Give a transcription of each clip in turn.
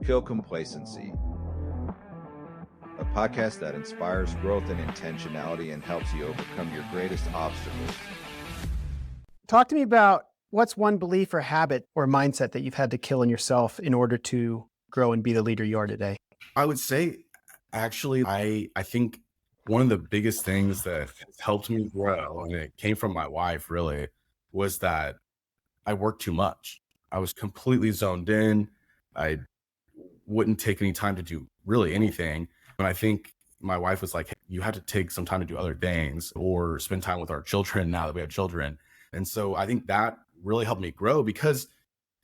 Kill Complacency, a podcast that inspires growth and intentionality and helps you overcome your greatest obstacles. Talk to me about what's one belief or habit or mindset that you've had to kill in yourself in order to grow and be the leader you are today. I would say, actually, I think one of the biggest things that helped me grow, and it came from my wife really, was that I worked too much. I was completely zoned in. I wouldn't take any time to do really anything. And I think my wife was like, hey, you had to take some time to do other things or spend time with our children now that we have children. And so I think that really helped me grow, because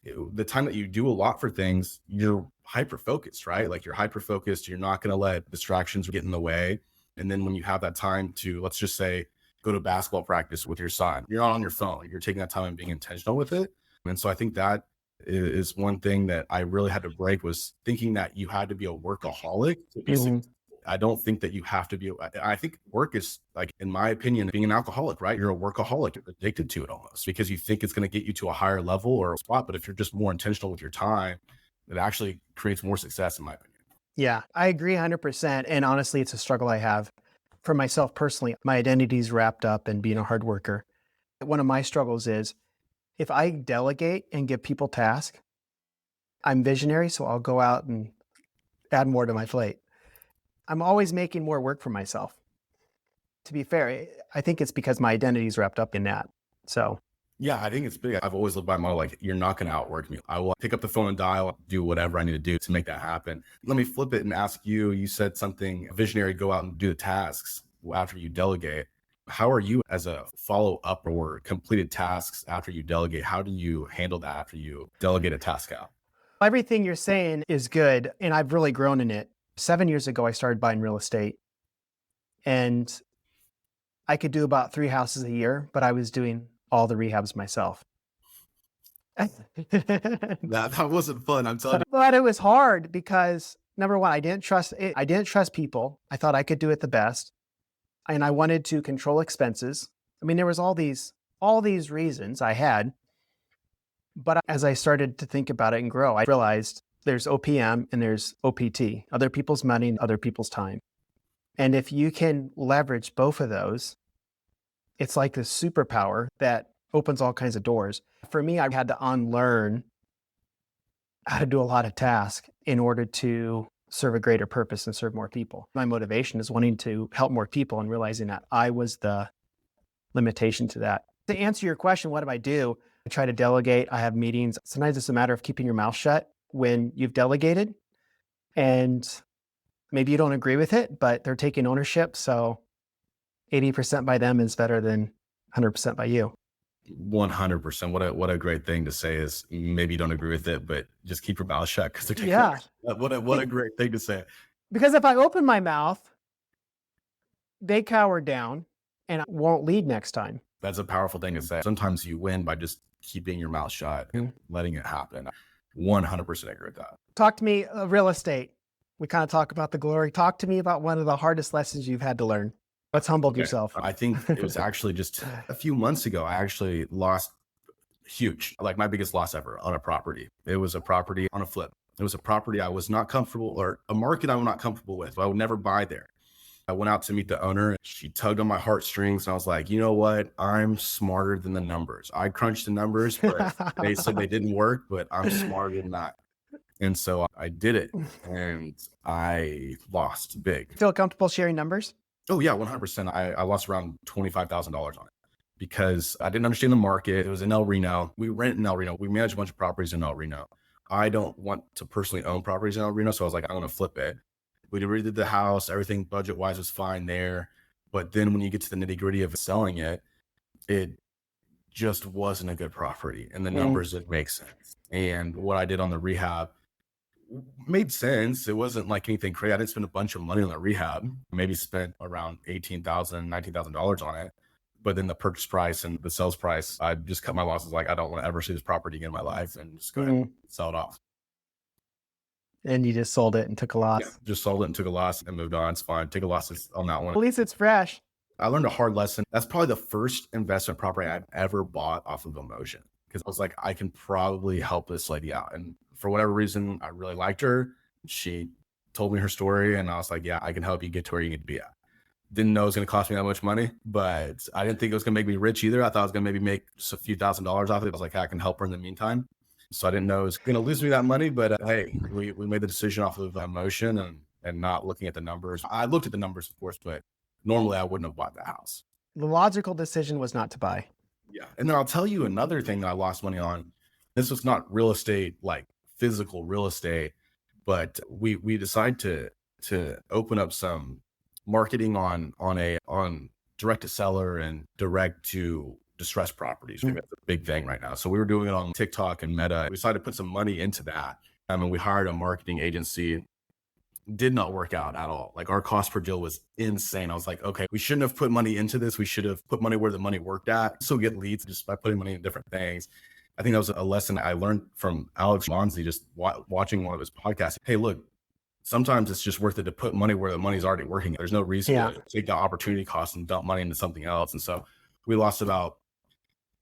the time that you do a lot for things, you're hyper focused, right? Like you're hyper focused. You're not going to let distractions get in the way. And then when you have that time to, let's just say, go to basketball practice with your son, you're not on your phone. You're taking that time and being intentional with it. And so I think that is one thing that I really had to break, was thinking that you had to be a workaholic to be successful. I don't think that you have to be. I think work is, like, in my opinion, being an alcoholic, right? You're a workaholic. You're addicted to it almost, because you think it's going to get you to a higher level or a spot. But if you're just more intentional with your time, it actually creates more success, in my opinion. Yeah, I agree 100%. And honestly, it's a struggle I have for myself personally. My identity is wrapped up in being a hard worker. One of my struggles is if I delegate and give people tasks, I'm visionary, so I'll go out and add more to my plate. I'm always making more work for myself. To be fair, I think it's because my identity is wrapped up in that. So yeah, I think it's big. I've always lived by my motto, like, you're not going to outwork me. I will pick up the phone and dial, do whatever I need to do to make that happen. Let me flip it and ask you, you said something visionary, go out and do the tasks after you delegate. How are you as a follow-up or completed tasks after you delegate? How do you handle that after you delegate a task out? Everything you're saying is good, and I've really grown in it. 7 years ago, I started buying real estate, and I could do about 3 houses a year, but I was doing all the rehabs myself. That wasn't fun, I'm telling you. But it was hard because, number one, I didn't trust it. I didn't trust people. I thought I could do it the best. And I wanted to control expenses. I mean, there was all these reasons I had. But as I started to think about it and grow, I realized there's OPM and there's OPT, other people's money and other people's time. And if you can leverage both of those, it's like this superpower that opens all kinds of doors. For me, I had to unlearn how to do a lot of tasks in order to serve a greater purpose and serve more people. My motivation is wanting to help more people and realizing that I was the limitation to that. To answer your question, what do? I try to delegate. I have meetings. Sometimes it's a matter of keeping your mouth shut when you've delegated, and maybe you don't agree with it, but they're taking ownership. So 80% by them is better than 100% by you. 100%. What a great thing to say is, maybe you don't agree with it, but just keep your mouth shut, because they're taking ownership. What a great thing to say. Because if I open my mouth, they cower down and won't lead next time. That's a powerful thing to say. Sometimes you win by just keeping your mouth shut and letting it happen. 100% agree with that. Talk to me real estate. We kind of talk about the glory. Talk to me about one of the hardest lessons you've had to learn. What's humbled yourself? I think it was actually just a few months ago, I actually lost huge, like my biggest loss ever, on a property. It was a property on a flip. It was a property I was not comfortable, or a market I'm not comfortable with. I would never buy there. I went out to meet the owner. She tugged on my heartstrings, and I was like, you know what? I'm smarter than the numbers. I crunched the numbers, but they said they didn't work, but I'm smarter than that. And so I did it, and I lost big. Feel comfortable sharing numbers? Oh yeah, 100%. I lost around $25,000 on it because I didn't understand the market. It was in El Reno. We rent in El Reno. We manage a bunch of properties in El Reno. I don't want to personally own properties in El Reno, so I was like, I'm going to flip it. We redid the house. Everything budget-wise was fine there. But then when you get to the nitty-gritty of selling it, it just wasn't a good property. And the numbers didn't make sense. And what I did on the rehab made sense. It wasn't like anything crazy. I didn't spend a bunch of money on the rehab. Maybe spent around $18,000, $19,000 on it. But then the purchase price and the sales price, I just cut my losses. Like, I don't want to ever see this property again in my life, and just go ahead and sell it off. And you just sold it and took a loss. Yeah, just sold it and took a loss and moved on. It's fine. Take a loss on that one. At least it's fresh. I learned a hard lesson. That's probably the first investment property I've ever bought off of emotion, because I was like, I can probably help this lady out. And for whatever reason, I really liked her. She told me her story and I was like, yeah, I can help you get to where you need to be at. Didn't know it was going to cost me that much money, but I didn't think it was going to make me rich either. I thought I was going to maybe make just a few $1,000s off it. I was like, hey, I can help her in the meantime. So I didn't know it was going to lose me that money, but hey, we made the decision off of emotion and not looking at the numbers. I looked at the numbers, of course, but normally I wouldn't have bought the house. The logical decision was not to buy. Yeah. And then I'll tell you another thing that I lost money on. This was not real estate, like physical real estate, but we decided to open up some marketing on direct to seller and direct to distressed properties. That's a big thing right now. So we were doing it on TikTok and Meta. We decided to put some money into that. And we hired a marketing agency. Did not work out at all. Like our cost per deal was insane. I was like, okay, we shouldn't have put money into this. We should have put money where the money worked at. So get leads just by putting money in different things. I think that was a lesson I learned from Alex Monzi, just watching one of his podcasts. Hey, look, sometimes it's just worth it to put money where the money's already working. There's no reason to take the opportunity cost and dump money into something else. And so we lost about,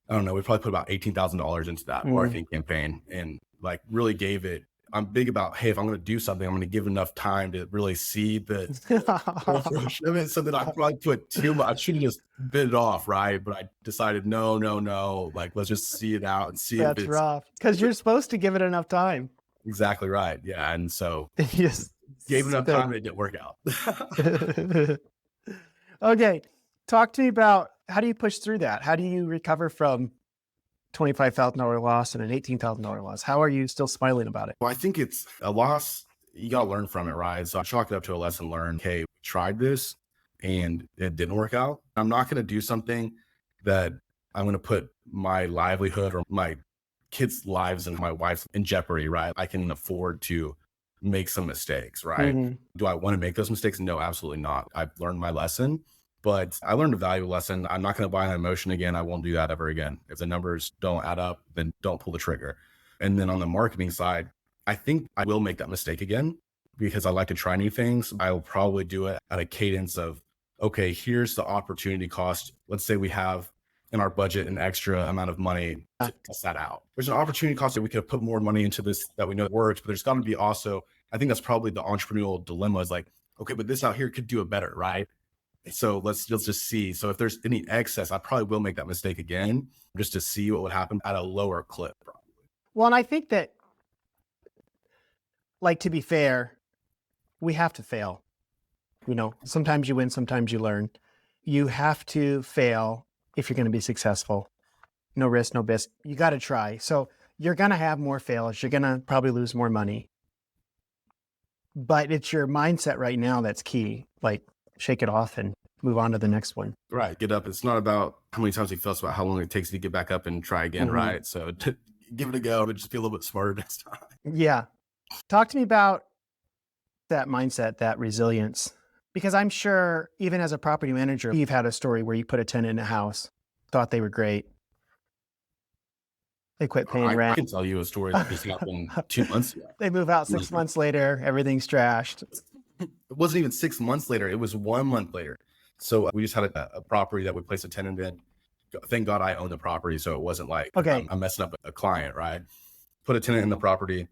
I don't know, we probably put about $18,000 into that marketing campaign and like really gave it. I'm big about, hey, if I'm going to do something, I'm going to give enough time to really see the something I probably put too much. I should have just bit it off, right? But I decided, no. Like, let's just see it out and see if it's rough. Because you're supposed to give it enough time. Exactly right. Yeah. And so just gave enough time and it didn't work out. Okay. Talk to me about how do you push through that? How do you recover from $25,000 loss and an $18,000 loss? How are you still smiling about it? Well, I think it's a loss. You got to learn from it, right? So I chalk it up to a lesson learned. Hey, we tried this and it didn't work out. I'm not going to do something that I'm going to put my livelihood or my kids' lives and my wife's in jeopardy, right? I can afford to make some mistakes, right? Mm-hmm. Do I want to make those mistakes? No, absolutely not. I've learned my lesson. But I learned a valuable lesson. I'm not going to buy an emotion again. I won't do that ever again. If the numbers don't add up, then don't pull the trigger. And then on the marketing side, I think I will make that mistake again because I like to try new things. I will probably do it at a cadence of, okay, here's the opportunity cost. Let's say we have in our budget an extra amount of money to test that out. There's an opportunity cost that we could have put more money into this that we know works, but there's got to be also, I think that's probably the entrepreneurial dilemma is like, okay, but this out here could do it better, right? So let's just see. So if there's any excess, I probably will make that mistake again just to see what would happen at a lower clip. Probably. Well, and I think that, like, to be fair, we have to fail. You know, sometimes you win, sometimes you learn. You have to fail if you're going to be successful. No risk, no risk. You got to try. So you're going to have more fails. You're going to probably lose more money. But it's your mindset right now that's key. Like, shake it off and move on to the next one. Right. Get up. It's not about how many times you fail. It's about how long it takes to get back up and try again. Mm-hmm. Right. So give it a go, but just be a little bit smarter next time. Yeah. Talk to me about that mindset, that resilience, because I'm sure even as a property manager, you've had a story where you put a tenant in a house, thought they were great. They quit paying rent. I can tell you a story that just happened 2 months ago. They move out 6 months later. Everything's trashed. It wasn't even 6 months later. It was 1 month later. So we just had a property that we placed a tenant in. Thank God I own the property. So it wasn't like, okay, I'm messing up a client, right? Put a tenant in the property.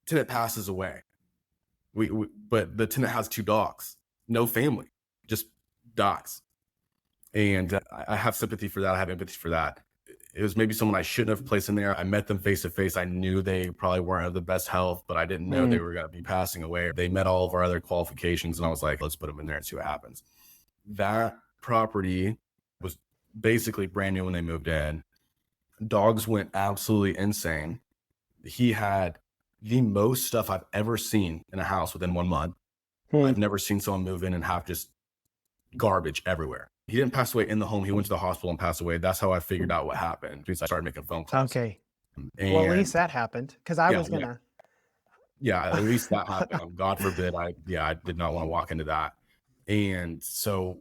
Tenant passes away. But the tenant has 2 dogs, no family, just dogs. And I have sympathy for that. I have empathy for that. It was maybe someone I shouldn't have placed in there. I met them face to face. I knew they probably weren't of the best health, but I didn't know they were going to be passing away. They met all of our other qualifications. And I was like, let's put them in there and see what happens. That property was basically brand new when they moved in. Dogs went absolutely insane. He had the most stuff I've ever seen in a house within 1 month. I've never seen someone move in and have just garbage everywhere. He didn't pass away in the home. He went to the hospital and passed away. That's how I figured out what happened because I started making phone calls. Okay. Well, at least that happened because I was going to. Yeah, at least that happened. God forbid. I did not want to walk into that. And so,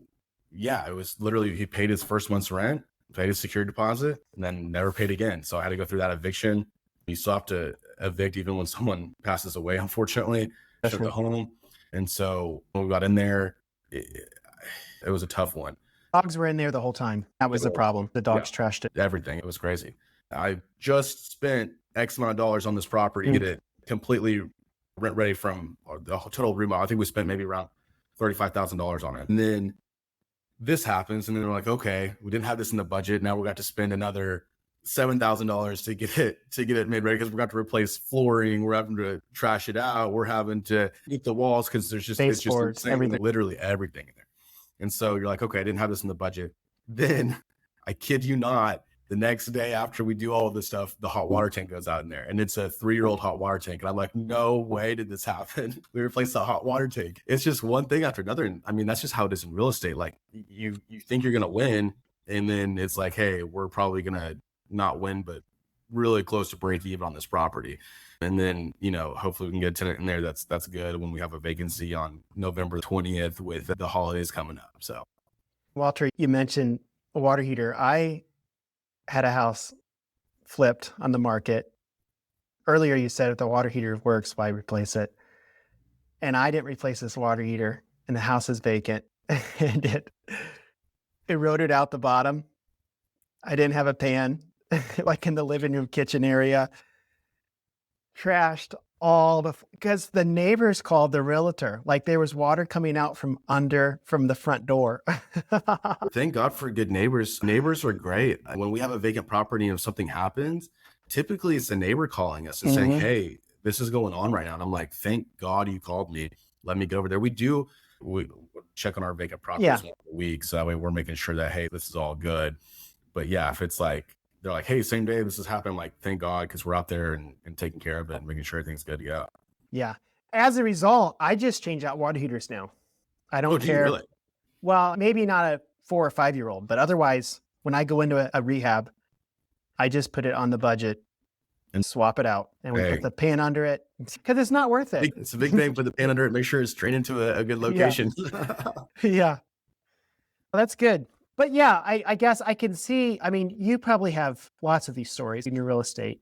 yeah, it was literally, he paid his first month's rent, paid his security deposit, and then never paid again. So I had to go through that eviction. You still have to evict even when someone passes away, unfortunately, at the home. And so when we got in there, it was a tough one. Dogs were in there the whole time. That was the problem. The dogs trashed it. Everything. It was crazy. I just spent X amount of dollars on this property, get it completely rent ready from the total remodel. I think we spent maybe around $35,000 on it. And then this happens, and then they're like, okay, we didn't have this in the budget. Now we got to spend another $7,000 to get it made ready, because we got to replace flooring. We're having to trash it out. We're having to get the walls because there's just baseboards, insane, everything. literally everything in there. And so you're like, okay, I didn't have this in the budget. Then I kid you not, the next day after we do all of this stuff, the hot water tank goes out in there, and it's a 3-year-old hot water tank. And I'm like, no way did this happen. We replaced the hot water tank. It's just one thing after another. And I mean, that's just how it is in real estate. Like you think you're going to win, and then it's like, hey, we're probably going to not win, but really close to break even on this property. And then, hopefully we can get a tenant in there that's good when we have a vacancy on November 20th with the holidays coming up. So, Walter, you mentioned a water heater. I had a house flipped on the market. Earlier you said if the water heater works, why replace it? And I didn't replace this water heater, and the house is vacant. And it eroded out the bottom. I didn't have a pan, like in the living room kitchen area. Trashed because the neighbors called the realtor. Like there was water coming out from the front door. thank God for good neighbors. Neighbors are great. When we have a vacant property and if something happens, typically it's the neighbor calling us and saying, hey, this is going on right now. And I'm like, thank God you called me. Let me go over there. We check on our vacant properties once a week. So that way we're making sure that, hey, this is all good. But yeah, if it's like, they're like, hey, same day this has happened, like, thank God, because we're out there and taking care of it and making sure everything's good to go. Yeah. As a result, I just change out water heaters now. I don't care. Really? Well, maybe not a 4 or 5 year old, but otherwise, when I go into a rehab, I just put it on the budget and swap it out. And we put the pan under it because it's not worth it. It's a big thing. Put the pan under it, make sure it's straight into a good location. Yeah. Well, that's good. But yeah, I guess I can see, I mean, you probably have lots of these stories in your real estate,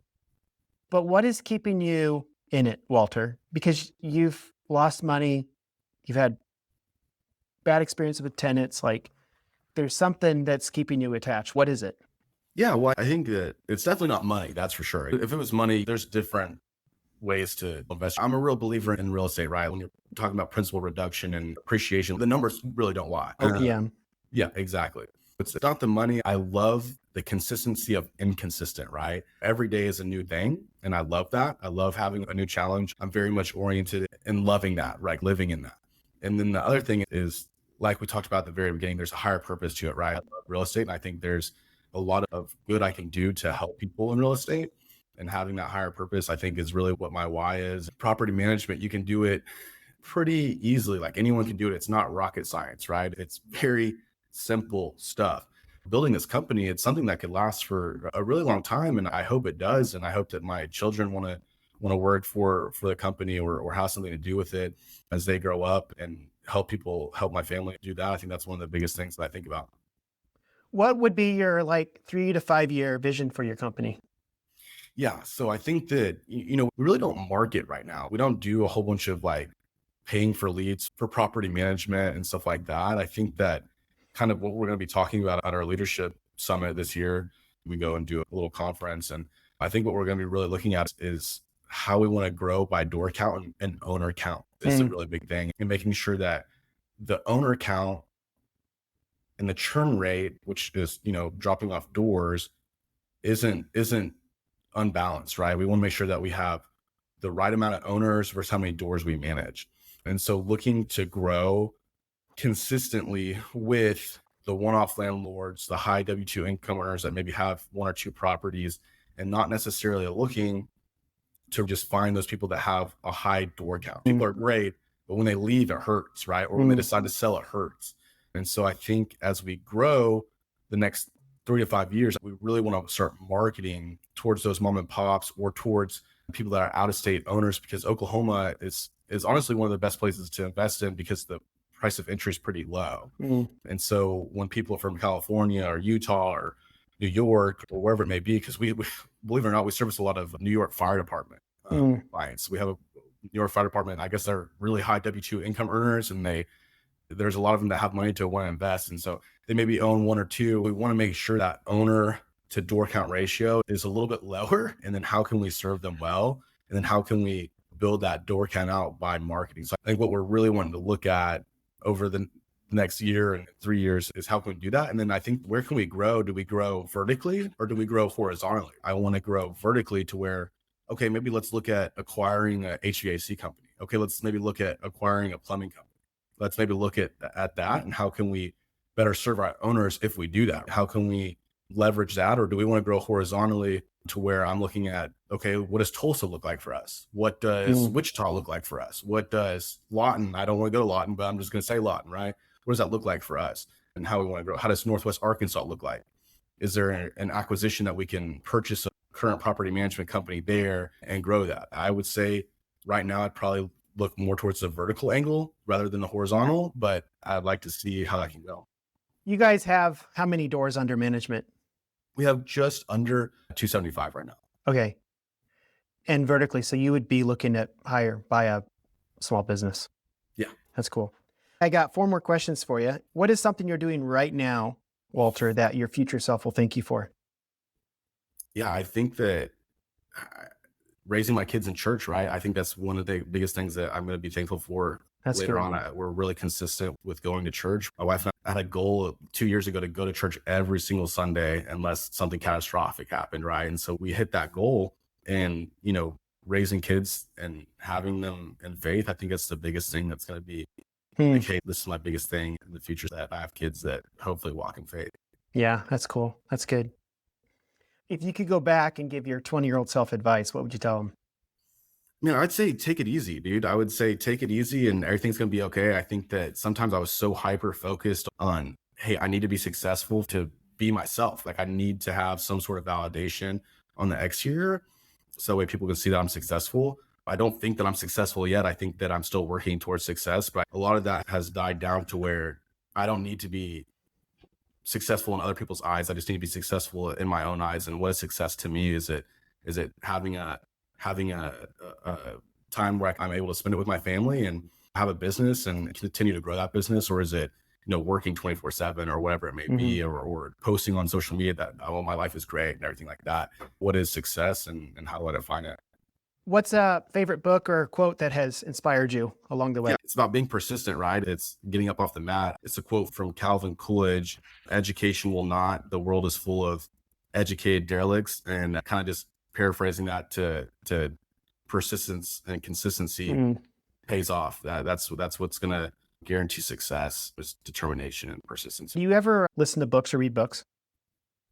but what is keeping you in it, Walter? Because you've lost money, you've had bad experience with tenants, like there's something that's keeping you attached. What is it? Yeah, well, I think that it's definitely not money, that's for sure. If it was money, there's different ways to invest. I'm a real believer in real estate, right? When you're talking about principal reduction and appreciation, the numbers really don't lie. OPM. Yeah, exactly. It's not the money. I love the consistency of inconsistent, right? Every day is a new thing. And I love that. I love having a new challenge. I'm very much oriented in loving that, right? Living in that. And then the other thing is, like we talked about at the very beginning, there's a higher purpose to it, right? I love real estate. And I think there's a lot of good I can do to help people in real estate. And having that higher purpose, I think, is really what my why is. Property management, you can do it pretty easily. Like anyone can do it. It's not rocket science, right? It's very simple stuff. Building this company, it's something that could last for a really long time, and I hope it does. And I hope that my children want to work for the company or have something to do with it as they grow up and help my family do that. I think that's one of the biggest things that I think about. What would be your 3 to 5 year vision for your company? Yeah, so I think that we really don't market right now. We don't do a whole bunch of paying for leads for property management and stuff like that. I think that kind of what we're going to be talking about at our leadership summit this year, we go and do a little conference. And I think what we're going to be really looking at is how we want to grow by door count and owner count. This is a really big thing, and making sure that the owner count and the churn rate, which is, dropping off doors, isn't unbalanced, right? We want to make sure that we have the right amount of owners versus how many doors we manage. And so looking to grow consistently with the one-off landlords, the high W-2 income earners that maybe have 1 or 2 properties, and not necessarily looking to just find those people that have a high door count. People are great, but when they leave, it hurts, right? Or when they decide to sell, it hurts. And so I think as we grow the next 3 to 5 years, we really want to start marketing towards those mom and pops or towards people that are out-of-state owners, because Oklahoma is honestly one of the best places to invest in because the price of entry is pretty low. And so when people from California or Utah or New York or wherever it may be, because we believe it or not, we service a lot of New York Fire Department clients. We have a New York Fire Department. I guess they're really high W-2 income earners, and there's a lot of them that have money to want to invest. And so they maybe own 1 or 2. We want to make sure that owner to door count ratio is a little bit lower. And then how can we serve them well? And then how can we build that door count out by marketing? So I think what we're really wanting to look at over the next year and 3 years is how can we do that? And then I think, where can we grow? Do we grow vertically or do we grow horizontally? I want to grow vertically to where, okay, maybe let's look at acquiring a HVAC company. Okay, let's maybe look at acquiring a plumbing company. Let's maybe look at that, and how can we better serve our owners if we do that? How can we leverage that? Or do we want to grow horizontally to where I'm looking at, okay, what does Tulsa look like for us? What does Wichita look like for us? What does Lawton? I don't want to go to Lawton, but I'm just going to say Lawton, right? What does that look like for us and how we want to grow? How does Northwest Arkansas look like? Is there an acquisition that we can purchase a current property management company there and grow that? I would say right now, I'd probably look more towards the vertical angle rather than the horizontal, but I'd like to see how that can go. You guys have how many doors under management? We have just under 275 right now. Okay. And vertically, so you would be looking at buy a small business. Yeah. That's cool. I got 4 more questions for you. What is something you're doing right now, Walter, that your future self will thank you for? Yeah, I think that raising my kids in church, right? I think that's one of the biggest things that I'm going to be thankful for. That's later good. on. We're really consistent with going to church. My wife and I had a goal 2 years ago to go to church every single Sunday unless something catastrophic happened, right? And so we hit that goal, and, you know, raising kids and having them in faith, I think that's the biggest thing that's going to be, okay, this is my biggest thing in the future, that I have kids that hopefully walk in faith. Yeah, that's cool. That's good. If you could go back and give your 20-year-old self advice, what would you tell him? I'd say take it easy, dude. I would say take it easy and everything's going to be okay. I think that sometimes I was so hyper focused on, hey, I need to be successful to be myself. Like, I need to have some sort of validation on the exterior so that way people can see that I'm successful. I don't think that I'm successful yet. I think that I'm still working towards success, but a lot of that has died down to where I don't need to be successful in other people's eyes. I just need to be successful in my own eyes. And what is success to me? Is it having a time where I'm able to spend it with my family and have a business and continue to grow that business? Or is it, working 24/7 or whatever it may be, or posting on social media that, oh, my life is great and everything like that? What is success, and how do I define it? What's a favorite book or quote that has inspired you along the way? Yeah, it's about being persistent, right? It's getting up off the mat. It's a quote from Calvin Coolidge: education will not, the world is full of educated derelicts. And kind of just paraphrasing that to persistence and consistency pays off. That's what's going to guarantee success, is determination and persistence. Do you ever listen to books or read books?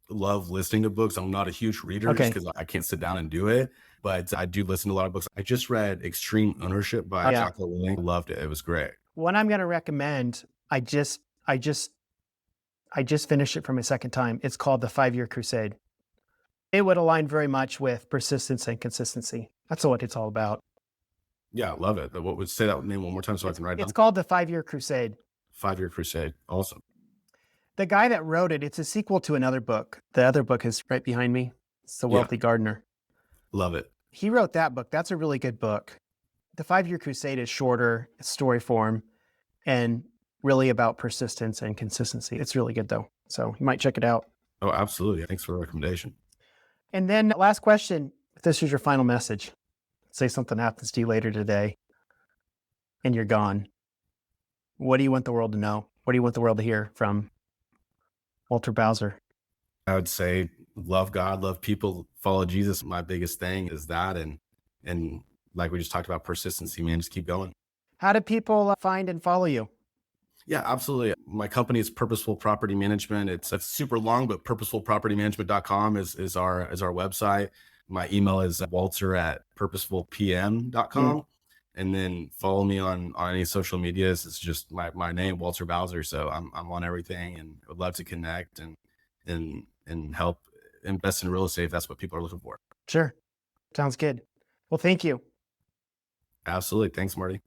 Love listening to books. I'm not a huge reader just because I can't sit down and do it, but I do listen to a lot of books. I just read Extreme Ownership by Jocko Willink. Loved it. It was great. One I'm going to recommend, I just finished it for my second time. It's called The 5-Year Crusade. It would align very much with persistence and consistency. That's what it's all about. Yeah, I love it. What would say that name one more time so I can write it down? It's called The 5-Year Crusade. 5-Year Crusade. Awesome. The guy that wrote it, it's a sequel to another book. The other book is right behind me. It's The Wealthy Gardener. Love it. He wrote that book. That's a really good book. The 5-Year Crusade is shorter, it's story form, and really about persistence and consistency. It's really good though. So you might check it out. Oh, absolutely. Thanks for the recommendation. And then last question, if this is your final message, say something happens to you later today and you're gone. What do you want the world to know? What do you want the world to hear from Walter Bowser? I would say love God, love people, follow Jesus. My biggest thing is that. And like we just talked about, persistency, man, just keep going. How do people find and follow you? Yeah, absolutely. My company is Purposeful Property Management. It's super long, but purposefulpropertymanagement.com is our website. My email is walter@purposefulpm.com. And then follow me on any social medias. It's just my name, Walter Bowser. So I'm on everything, and would love to connect and help invest in real estate if that's what people are looking for. Sure. Sounds good. Well, thank you. Absolutely. Thanks, Marty.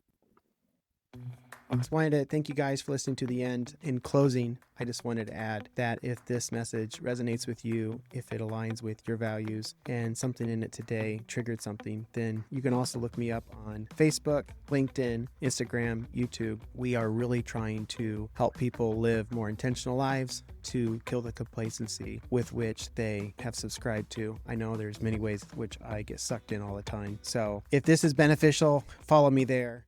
I just wanted to thank you guys for listening to the end. In closing, I just wanted to add that if this message resonates with you, if it aligns with your values and something in it today triggered something, then you can also look me up on Facebook, LinkedIn, Instagram, YouTube. We are really trying to help people live more intentional lives to kill the complacency with which they have subscribed to. I know there's many ways in which I get sucked in all the time. So if this is beneficial, follow me there.